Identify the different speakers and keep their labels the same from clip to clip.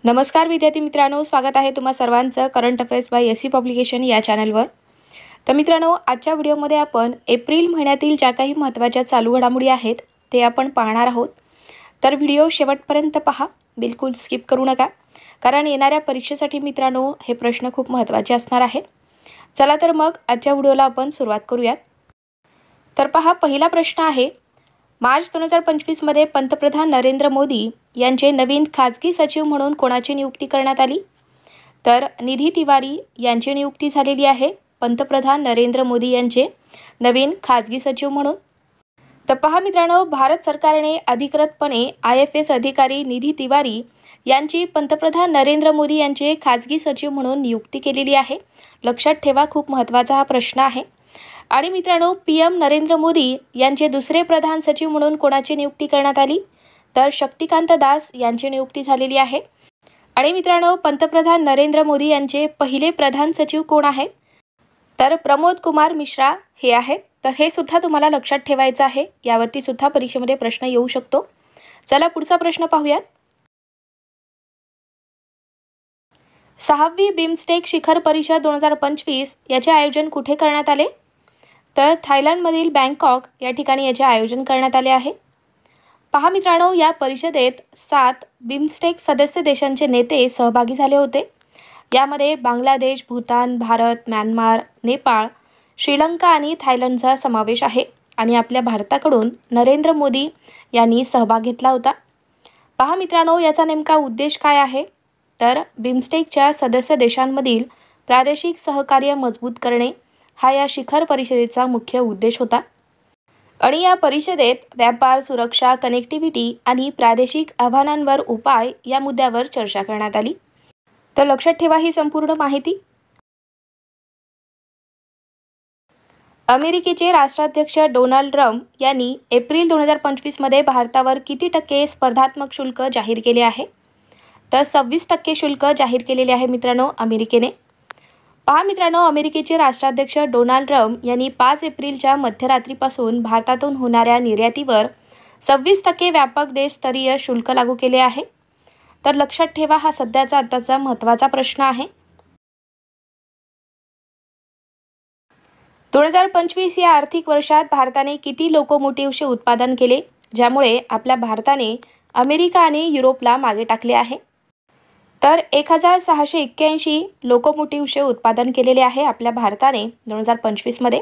Speaker 1: नमस्कार विद्यार्थी मित्रांनो, स्वागत आहे तुम्हा सर्वांचं current affairs by SC publication या चॅनलवर। तर मित्रांनो, आजच्या व्हिडिओमध्ये आपण एप्रिल महिन्यातील ज्या काही महत्त्वाच्या चालू घडामोडी आहेत ते आपण पाहणार आहोत। तर व्हिडिओ शेवटपर्यंत पहा, बिलकुल स्किप करू नका, कारण येणाऱ्या परीक्षेसाठी मित्रांनो हे प्रश्न खूप महत्त्वाचे असणार आहेत। चला तर मग आजच्या व्हिडिओला आपण सुरुवात करूयात। तर पहा, पहिला प्रश्न आहे, मार्च 2025 मध्ये पंतप्रधान नरेंद्र मोदी यांचे नवीन खाजगी सचिव म्हणून कोणाची नियुक्ती करण्यात आली? तर निधी तिवारी यांची नियुक्ती झालेली आहे पंतप्रधान नरेंद्र मोदी यांचे नवीन खाजगी सचिव म्हणून। तर पहा मित्रांनो, भारत सरकारने अधिकृतपणे IFS अधिकारी निधी तिवारी यांची पंतप्रधान नरेंद्र मोदी यांचे खाजगी सचिव म्हणून नियुक्ती केलेली आहे। लक्षात ठेवा, खूप महत्त्वाचा हा प्रश्न आहे। आणि मित्रांनो, PM नरेंद्र मोदी यांचे दुसरे प्रधान सचिव म्हणून कोणाची नियुक्ती करण्यात आली? तर शक्तिकांत दास यांची नियुक्ती झालेली आहे। आणि मित्रांनो, पंतप्रधान नरेंद्र मोदी यांचे पहिले प्रधान सचिव कोण आहेत? तर प्रमोद कुमार मिश्रा हे आहेत। तर हे सुद्धा तुम्हाला लक्षात ठेवायचं आहे, यावरती सुद्धा परीक्षेमध्ये प्रश्न येऊ शकतो। चला पुढचा प्रश्न पाहूयात। 6वी बिमस्टेक शिखर परिषद 2025 याचे आयोजन कुठे करण्यात आले? तर थायलंडमधील बँकॉक या ठिकाणी याचे आयोजन करण्यात आले आहे। पहा मित्रांनो, या परिषदेत 7 बिमस्टेक सदस्य देशांचे नेते सहभागी झाले होते। यामध्ये बांगलादेश, भूतान, भारत, म्यानमार, नेपाळ, श्रीलंका आणि थायलंडचा समावेश आहे। आणि आपल्या भारताकडून नरेंद्र मोदी यांनी सहभाग घेतला होता। पहा मित्रांनो, याचा नेमका उद्देश काय आहे? तर बिमस्टेकच्या सदस्य देशांमधील प्रादेशिक सहकार्य मजबूत करणे हा या शिखर परिषदेचा मुख्य उद्देश होता। आणि या परिषदेत व्यापार, सुरक्षा, कनेक्टिव्हिटी आणि प्रादेशिक आव्हानांवर उपाय या मुद्द्यावर चर्चा करण्यात आली। तर लक्षात ठेवा ही संपूर्ण माहिती। अमेरिकेचे राष्ट्राध्यक्ष डोनाल्ड ट्रम्प यांनी एप्रिल 2025 मध्ये भारतावर किती टक्के स्पर्धात्मक शुल्क जाहीर केले आहे? तर 26% शुल्क जाहीर केलेले आहे मित्रांनो अमेरिकेने। पहा मित्रांनो, अमेरिकेचे राष्ट्राध्यक्ष डोनाल्ड ट्रम्प यांनी 5 एप्रिलच्या मध्यरात्रीपासून भारतातून होणाऱ्या निर्यातीवर 26% व्यापक देशस्तरीय शुल्क लागू केले आहे। तर लक्षात ठेवा, हा सध्याचा आताचा महत्त्वाचा प्रश्न आहे। 2025 या आर्थिक वर्षात भारताने किती लोकोमोटिव्हचे उत्पादन केले, ज्यामुळे आपल्या भारताने अमेरिका आणि युरोपला मागे टाकले आहे? तर 1681 लोकोमोटिव्हचे उत्पादन केलेले आहे आपल्या भारताने 2025 मध्ये।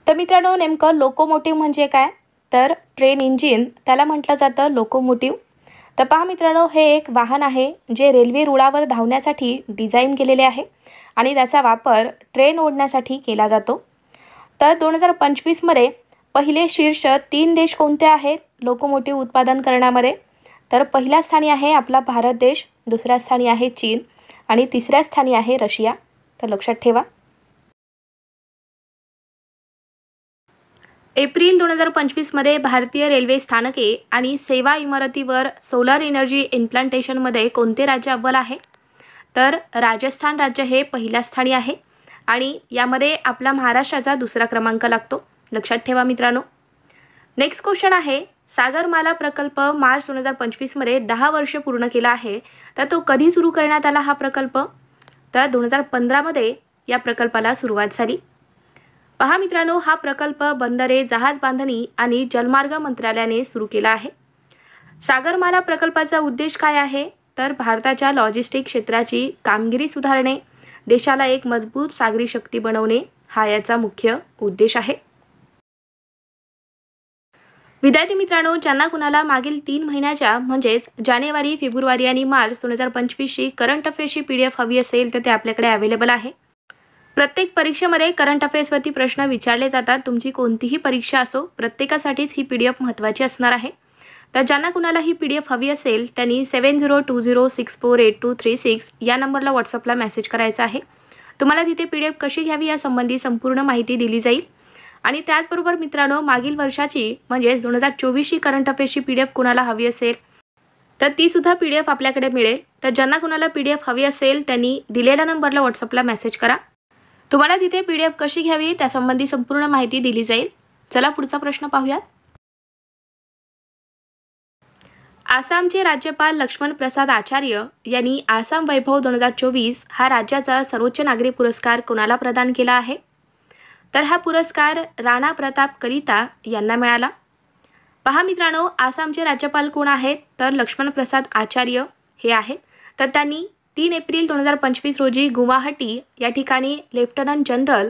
Speaker 1: तर मित्रांनो, नेमकं लोकोमोटिव्ह म्हणजे काय? तर ट्रेन इंजिन त्याला म्हटलं जातं लोकोमोटिव्ह। तर पहा मित्रांनो, हे एक वाहन आहे जे रेल्वे रुळावर धावण्यासाठी डिझाईन केलेले आहे आणि त्याचा वापर ट्रेन ओढण्यासाठी केला जातो। तर 2025 मध्ये पहिले शीर्ष 3 देश कोणते आहेत लोकोमोटिव्ह उत्पादन करण्यामध्ये? तर पहिल्या स्थानी आहे आपला भारत देश, दुसऱ्या स्थानी आहे चीन आणि तिसऱ्या स्थानी आहे रशिया। तर लक्षात ठेवा। एप्रिल 2025 मध्ये भारतीय रेल्वे स्थानके आणि सेवा इमारतीवर सोलर एनर्जी इम्प्लांटेशनमध्ये कोणते राज्य अव्वल आहे? तर राजस्थान राज्य हे पहिल्या स्थानी आहे आणि यामध्ये आपला महाराष्ट्राचा दुसरा क्रमांक लागतो। लक्षात ठेवा मित्रांनो। नेक्स्ट क्वेश्चन आहे, सागरमाला प्रकल्प मार्च 2025 मध्ये 10 वर्ष पूर्ण केला आहे, तर तो कधी सुरू करण्यात आला हा प्रकल्प? तर 2015 मध्ये या प्रकल्पाला सुरुवात झाली। पहा मित्रांनो, हा प्रकल्प बंदरे, जहाज बांधणी आणि जलमार्ग मंत्रालयाने सुरू केला आहे। सागरमाला प्रकल्पाचा उद्देश काय आहे? तर भारताच्या लॉजिस्टिक क्षेत्राची कामगिरी सुधारणे, देशाला एक मजबूत सागरी शक्ती बनवणे हा याचा मुख्य उद्देश आहे। विद्यार्थी मित्रांनो, ज्यांना कुणाला मागील 3 महिन्याच्या म्हणजेच जानेवारी, फेब्रुवारी आणि मार्च 2025 ची करंट अफेअर्सची PDF हवी असेल तर ते आपल्याकडे अवेलेबल आहे। प्रत्येक परीक्षेमध्ये करंट अफेअर्सवरती प्रश्न विचारले जातात। तुमची कोणतीही परीक्षा असो, प्रत्येकासाठीच ही PDF महत्त्वाची असणार आहे। तर ज्यांना कुणाला ही PDF हवी असेल त्यांनी 7020648236 या नंबरला व्हॉट्सअपला मेसेज करायचा आहे। तुम्हाला तिथे PDF कशी घ्यावी यासंबंधी संपूर्ण माहिती दिली जाईल। आणि त्याचबरोबर मित्रांनो, मागील वर्षाची म्हणजेच 2024 ची करंट अफेअर्सची PDF कुणाला हवी असेल तर ती सुद्धा PDF आपल्याकडे मिळेल। तर ज्यांना कुणाला PDF हवी असेल त्यांनी दिलेल्या नंबरला व्हॉट्सअपला मेसेज करा। तुम्हाला तिथे PDF कशी घ्यावी त्यासंबंधी संपूर्ण माहिती दिली जाईल। चला पुढचा प्रश्न पाहूयात। आसामचे राज्यपाल लक्ष्मण प्रसाद आचार्य यांनी आसाम वैभव 2024 हा राज्याचा सर्वोच्च नागरी पुरस्कार कोणाला प्रदान केला आहे? तर हा पुरस्कार राणा प्रताप कलिता यांना मिळाला. पहा मित्रांनो, आसामचे राज्यपाल कोण आहेत? तर लक्ष्मण प्रसाद आचार्य हे आहेत. तर त्यांनी 3 एप्रिल 2025 रोजी गुवाहाटी या ठिकाणी लेफ्टनंट जनरल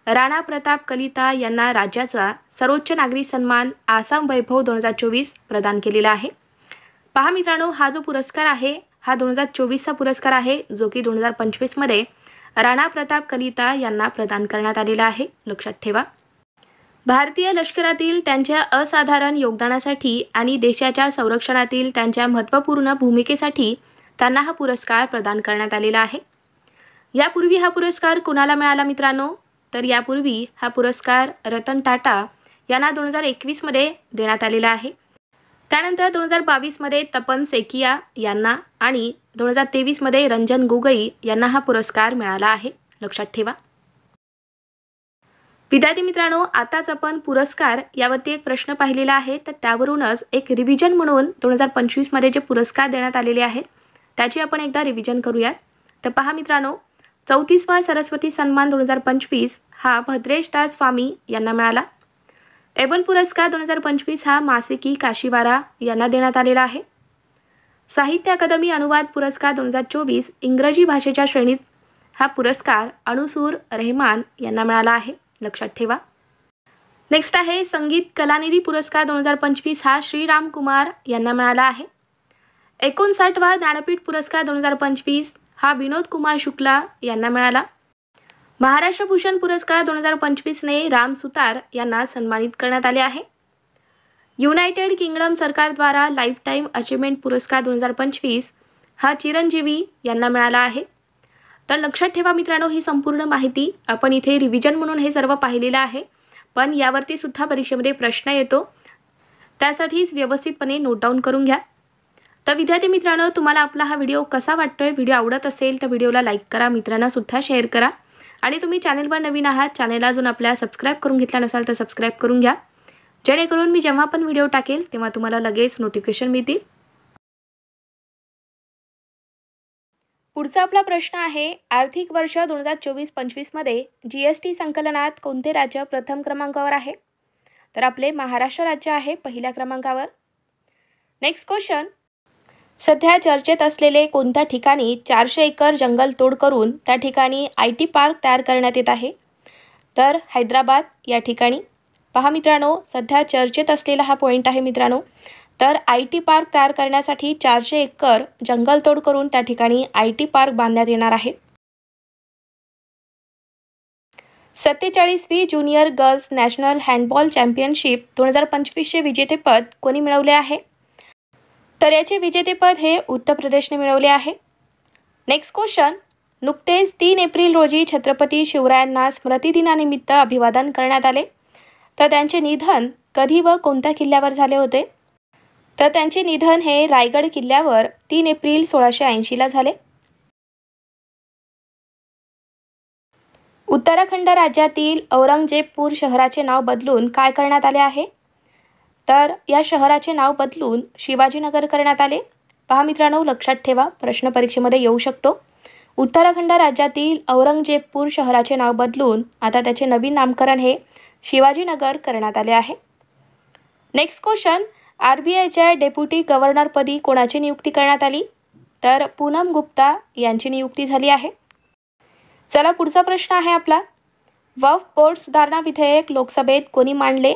Speaker 1: राणा प्रताप कलिता यांना राज्याचा सर्वोच्च नागरी सन्मान आसाम वैभव 2024 प्रदान केलेला आहे. पहा मित्रांनो, हा जो पुरस्कार आहे हा 2024चा पुरस्कार आहे, जो की 2025मध्ये राणा प्रताप कलिता यांना प्रदान करण्यात आलेला आहे. लक्षात ठेवा. भारतीय लष्करातील त्यांच्या असाधारण योगदानासाठी आणि देशाच्या संरक्षणातील त्यांच्या महत्त्वपूर्ण भूमिकेसाठी त्यांना हा पुरस्कार प्रदान करण्यात आलेला आहे. यापूर्वी हा पुरस्कार कुणाला मिळाला मित्रांनो? तर यापूर्वी हा पुरस्कार रतन टाटा यांना 2021मध्ये देण्यात आलेला आहे. त्यानंतर 2022मध्ये तपन सेकिया यांना आणि 2023मध्ये रंजन गोगोई यांना हा पुरस्कार मिळाला आहे. लक्षात ठेवा. विद्यार्थी मित्रांनो, आताच आपण पुरस्कार यावरती एक प्रश्न पाहिलेला आहे, तर त्यावरूनच एक रिव्हिजन म्हणून 2025मध्ये जे पुरस्कार देण्यात आलेले आहेत त्याची आपण एकदा रिव्हिजन करूयात. तर पहा मित्रांनो, 34वा सरस्वती सन्मान 2025 हा भद्रेश दास स्वामी यांना मिळाला. एबल पुरस्कार 2025 हा मासिकी काशीवारा यांना देण्यात आलेला आहे. साहित्य अकादमी अनुवाद पुरस्कार 2024 इंग्रजी भाषेच्या श्रेणीत हा पुरस्कार अणुसूर रहमान यांना मिळाला आहे. लक्षात ठेवा. नेक्स्ट आहे संगीत कलानिधी पुरस्कार 2025 हा श्रीराम कुमार यांना मिळाला आहे. 59वा ज्ञानपीठ पुरस्कार 2025 हा विनोद कुमार शुक्ला यांना मिळाला. महाराष्ट्र भूषण पुरस्कार 2025ने राम सुतार यांना सन्मानित करण्यात आले आहे. युनायटेड किंगडम सरकारद्वारा लाईफ टाईम अचिव्हमेंट पुरस्कार 2025 हा चिरंजीवी यांना मिळाला आहे. तर लक्षात ठेवा मित्रांनो, ही संपूर्ण माहिती आपण इथे रिव्हिजन म्हणून हे सर्व पाहिलेलं आहे, पण यावरती सुद्धा परीक्षेमध्ये प्रश्न येतो, त्यासाठीच व्यवस्थितपणे नोट डाऊन करून घ्या. तर विद्यार्थी मित्रांनो, तुम्हाला आपला हा व्हिडिओ कसा वाटतोय? व्हिडिओ आवडत असेल तर व्हिडिओला लाईक करा, मित्रांना सुद्धा शेअर करा आणि तुम्ही चॅनलवर नवीन आहात, चॅनलला अजून आपल्या सबस्क्राईब करून घेतला नसाल तर सबस्क्राईब करून घ्या, जेणेकरून मी जेव्हा पण व्हिडिओ टाकेल तेव्हा तुम्हाला लगेच नोटिफिकेशन मिळतील. पुढचा आपला प्रश्न आहे, आर्थिक वर्ष 2024-25मध्ये GST संकलनात कोणते राज्य प्रथम क्रमांकावर आहे? तर आपले महाराष्ट्र राज्य आहे पहिल्या क्रमांकावर. नेक्स्ट क्वेश्चन, सध्या चर्चेत असलेले कोणत्या ठिकाणी 400 एकर जंगल तोड करून त्या ठिकाणी IT पार्क तयार करण्यात येत आहे? तर हैदराबाद या ठिकाणी. पहा मित्रांनो, सध्या चर्चेत असलेला हा पॉईंट आहे मित्रांनो. तर IT पार्क तयार करण्यासाठी 400 एकर जंगलतोड करून त्या ठिकाणी IT पार्क बांधण्यात येणार आहे. 47वी junior girls national handball championship 2025चे विजेतेपद कोणी मिळवले आहे? तर याचे विजेतेपद हे उत्तर प्रदेशने मिळवले आहे. नेक्स्ट क्वेश्चन, नुकतेच 3 एप्रिल रोजी छत्रपती शिवरायांना स्मृतिदिनानिमित्त अभिवादन करण्यात आले, तर त्यांचे निधन कधी व कोणत्या किल्ल्यावर झाले होते? तर त्यांचे निधन हे रायगड किल्ल्यावर 3 एप्रिल 1680ला झाले. उत्तराखंड राज्यातील औरंगजेबपूर शहराचे नाव बदलून काय करण्यात आले आहे? तर या शहराचे नाव बदलून शिवाजीनगर करण्यात आले. पहा मित्रांनो, लक्षात ठेवा, प्रश्न परीक्षेमध्ये येऊ शकतो. उत्तराखंड राज्यातील औरंगजेबपूर शहराचे नाव बदलून आता त्याचे नवीन नामकरण हे शिवाजीनगर करण्यात आले आहे. नेक्स्ट क्वेश्चन, RBIच्या डेप्युटी गव्हर्नरपदी कोणाची नियुक्ती करण्यात आली? तर पूनम गुप्ता यांची नियुक्ती झाली आहे. चला पुढचा प्रश्न आहे आपला, वक्फ बोर्ड सुधारणा विधेयक लोकसभेत कोणी मांडले?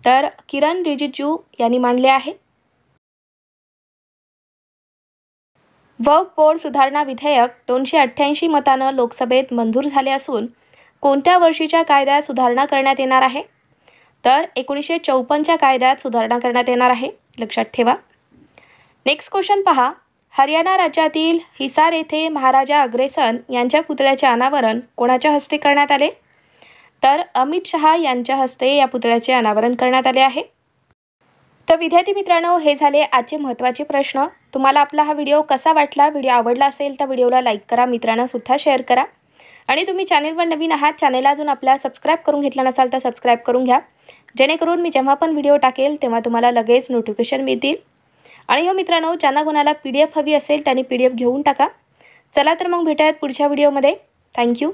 Speaker 1: तर किरण रिजिजू यांनी मांडले आहे. वक्फ बोर्ड सुधारणा विधेयक 288 मतानं लोकसभेत मंजूर झाले असून कोणत्या वर्षीच्या कायद्यात सुधारणा करण्यात येणार आहे? तर 1954च्या कायद्यात सुधारणा करण्यात येणार आहे. लक्षात ठेवा. नेक्स्ट क्वेश्चन पहा, हरियाणा राज्यातील हिसार येथे महाराजा अग्रेसन यांच्या पुतळ्याचे अनावरण कोणाच्या हस्ते करण्यात आले? तर अमित शहा यांच्या हस्ते या पुतळ्याचे अनावरण करण्यात आले आहे. तर विद्यार्थी मित्रांनो, हे झाले आजचे महत्त्वाचे प्रश्न. तुम्हाला आपला हा व्हिडिओ कसा वाटला? व्हिडिओ आवडला असेल तर व्हिडिओला लाईक करा, मित्रांना सुद्धा शेअर करा आणि तुम्ही चॅनलवर नवीन आहात, चॅनलला अजून आपल्या सबस्क्राईब करून घेतला नसाल तर सबस्क्राईब करून घ्या, जेणेकरून मी जेव्हा पण व्हिडिओ टाकेल तेव्हा तुम्हाला लगेच नोटिफिकेशन मिळतील. आणि हो मित्रांनो, ज्यांना कोणाला PDF हवी असेल त्यांनी PDF घेऊन टाका. चला तर मग भेटूयात पुढच्या व्हिडिओमध्ये. थँक्यू.